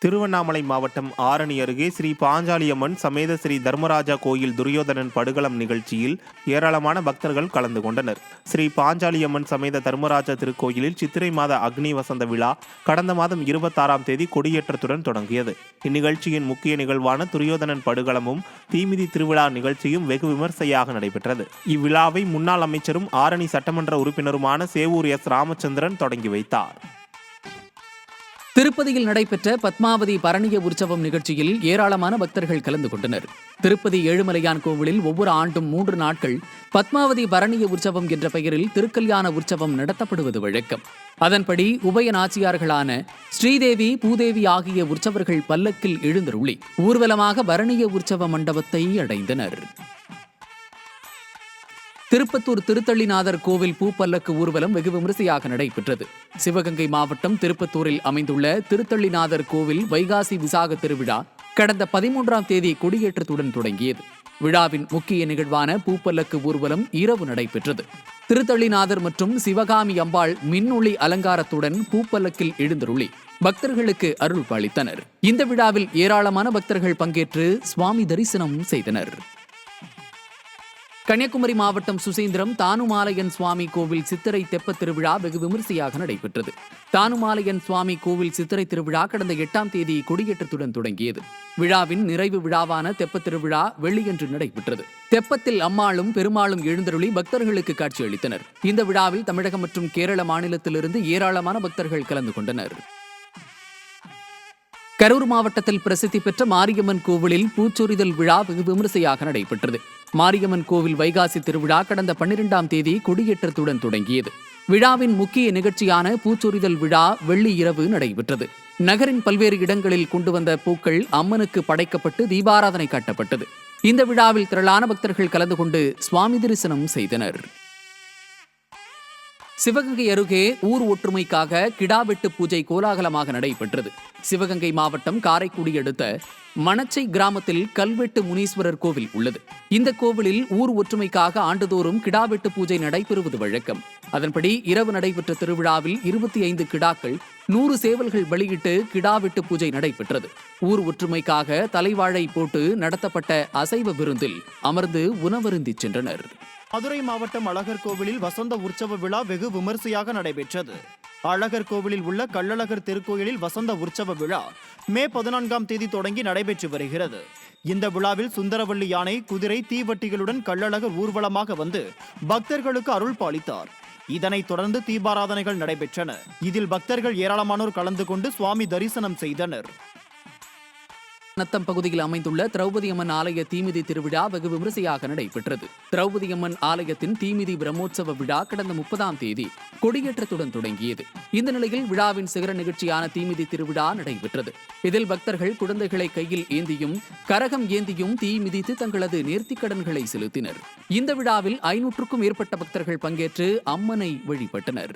திருவண்ணாமலை மாவட்டம் ஆரணி அருகே ஸ்ரீ பாஞ்சாலியம்மன் சமேத ஸ்ரீ தர்மராஜா கோயில் துரியோதனன் படுகளம் நிகழ்ச்சியில் ஏராளமான பக்தர்கள் கலந்து கொண்டனர். ஸ்ரீ பாஞ்சாலியம்மன் சமேத தர்மராஜா திருக்கோயிலில் சித்திரை மாத அக்னி வசந்த விழா கடந்த மாதம் 26ஆம் தேதி கொடியேற்றத்துடன் தொடங்கியது. இந்நிகழ்ச்சியின் முக்கிய நிகழ்வான துரியோதனன் படுகளமும் தீமிதி திருவிழா நிகழ்ச்சியும் வெகு விமர்சையாக நடைபெற்றது. இவ்விழாவை முன்னாள் அமைச்சரும் ஆரணி சட்டமன்ற உறுப்பினருமான சேவூர் எஸ் ராமச்சந்திரன் தொடங்கி வைத்தார். திருப்பதியில் நடைபெற்ற பத்மாவதி பரணிய உற்சவம் நிகழ்ச்சியில் ஏராளமான பக்தர்கள் கலந்து கொண்டனர். திருப்பதி ஏழுமலையான் கோவிலில் ஒவ்வொரு ஆண்டும் 3 நாட்கள் பத்மாவதி பரணிய உற்சவம் என்ற பெயரில் திருக்கல்யாண உற்சவம் நடத்தப்படுவது வழக்கம். அதன்படி உபய நாச்சியார்களான ஸ்ரீதேவி, பூதேவி ஆகிய உற்சவர்கள் பல்லக்கில் எழுந்தருளி ஊர்வலமாக பரணிய உற்சவ மண்டபத்தை அடைந்தனர். திருப்பத்தூர் திருத்தள்ளிநாதர் கோவில் பூப்பல்லக்கு ஊர்வலம் வெகு விமரிசையாக நடைபெற்றது. சிவகங்கை மாவட்டம் திருப்பத்தூரில் அமைந்துள்ள திருத்தள்ளிநாதர் கோவில் வைகாசி விசாக திருவிழா கடந்த 13ஆம் தேதி கொடியேற்றத்துடன் தொடங்கியது. விழாவின் முக்கிய நிகழ்வான பூப்பல்லக்கு ஊர்வலம் இரவு நடைபெற்றது. திருத்தள்ளிநாதர் மற்றும் சிவகாமி அம்பாள் மின்னொளி அலங்காரத்துடன் பூப்பல்லக்கில் எழுந்தருளி பக்தர்களுக்கு அருள் பாலித்தனர். இந்த விழாவில் ஏராளமான பக்தர்கள் பங்கேற்று சுவாமி தரிசனம் செய்தனர். கன்னியாகுமரி மாவட்டம் சுசீந்திரம் தானுமாலையன் சுவாமி கோவில் சித்திரை தெப்ப திருவிழா வெகு விமரிசையாக நடைபெற்றது. தானுமாலையன் சுவாமி கோவில் சித்திரை திருவிழா கடந்த 8ஆம் தேதி கொடியேற்றத்துடன் தொடங்கியது. விழாவின் நிறைவு விழாவான தெப்ப திருவிழா வெள்ளியன்று நடைபெற்றது. தெப்பத்தில் அம்மாளும் பெருமாளும் எழுந்தருளி பக்தர்களுக்கு காட்சியளித்தனர். இந்த விழாவில் தமிழகம் மற்றும் கேரள மாநிலத்திலிருந்து ஏராளமான பக்தர்கள் கலந்து கொண்டனர். கரூர் மாவட்டத்தில் பிரசித்தி பெற்ற மாரியம்மன் கோவிலில் பூச்சொரிதல் விழா வெகு விமரிசையாக நடைபெற்றது. மாரியம்மன் கோவில் வைகாசி திருவிழா கடந்த 12ஆம் தேதி கொடியேற்றத்துடன் தொடங்கியது. விழாவின் முக்கிய நிகழ்ச்சியான பூச்சொரிதல் விழா வெள்ளி இரவு நடைபெற்றது. நகரின் பல்வேறு இடங்களில் கொண்டு வந்த பூக்கள் அம்மனுக்கு படைக்கப்பட்டு தீபாராதனை காட்டப்பட்டது. இந்த விழாவில் திரளான பக்தர்கள் கலந்து கொண்டு சுவாமி தரிசனம் செய்தனர். சிவகங்கை அருகே ஊர் ஒற்றுமைக்காக கிடாவெட்டு பூஜை கோலாகலமாக நடைபெற்றது. சிவகங்கை மாவட்டம் காரைக்குடி அடுத்த மணச்சை கிராமத்தில் கல்வெட்டு முனீஸ்வரர் கோவில் உள்ளது. இந்த கோவிலில் ஊர் ஒற்றுமைக்காக ஆண்டுதோறும் கிடாவெட்டு பூஜை நடைபெறுவது வழக்கம். அதன்படி இரவு நடைபெற்ற திருவிழாவில் 25 கிடாக்கள் 100 சேவல்கள் பலியிட்டு கிடாவெட்டு பூஜை நடைபெற்றது. ஊர் ஒற்றுமைக்காக தலைவாழை போட்டு நடத்தப்பட்ட அசைவ விருந்தில் அமர்ந்து உணவருந்திச் சென்றனர். மதுரை மாவட்டம் அழகர் கோவிலில் வசந்த உற்சவ விழா வெகு விமரிசையாக நடைபெற்றது. அழகர் கோவிலில் உள்ள கள்ளழகர் திருக்கோயிலில் வசந்த உற்சவ விழா மே 14ஆம் தேதி தொடங்கி நடைபெற்று வருகிறது. இந்த விழாவில் சுந்தரவள்ளி யானை, குதிரை, தீவட்டிகளுடன் கள்ளழகர் ஊர்வலமாக வந்து பக்தர்களுக்கு அருள் பாலித்தார். இதனைத் தொடர்ந்து தீபாராதனைகள் நடைபெற்றன. இதில் பக்தர்கள் ஏராளமானோர் கலந்து கொண்டு சுவாமி தரிசனம் செய்தனர். நத்தம் பகுதியில் அமைந்துள்ள திரௌபதி அம்மன் ஆலய தீமிதி திருவிழா வெகு விமரிசையாக நடைபெற்றது. திரௌபதி அம்மன் ஆலயத்தின் தீமிதி பிரம்மோற்சவ விழா கடந்த 30ஆம் தேதி கொடியேற்றத்துடன் தொடங்கியது. இந்த நிலையில் விழாவின் சிகர நிகழ்ச்சியான தீமிதி திருவிழா நடைபெற்றது. இதில் பக்தர்கள் குழந்தைகளை கையில் ஏந்தியும் கரகம் ஏந்தியும் தீ மிதித்து தங்களது நேர்த்திக்கடன்களை செலுத்தினர். இந்த விழாவில் 500க்கும் மேற்பட்ட பக்தர்கள் பங்கேற்று அம்மனை வழிபட்டனர்.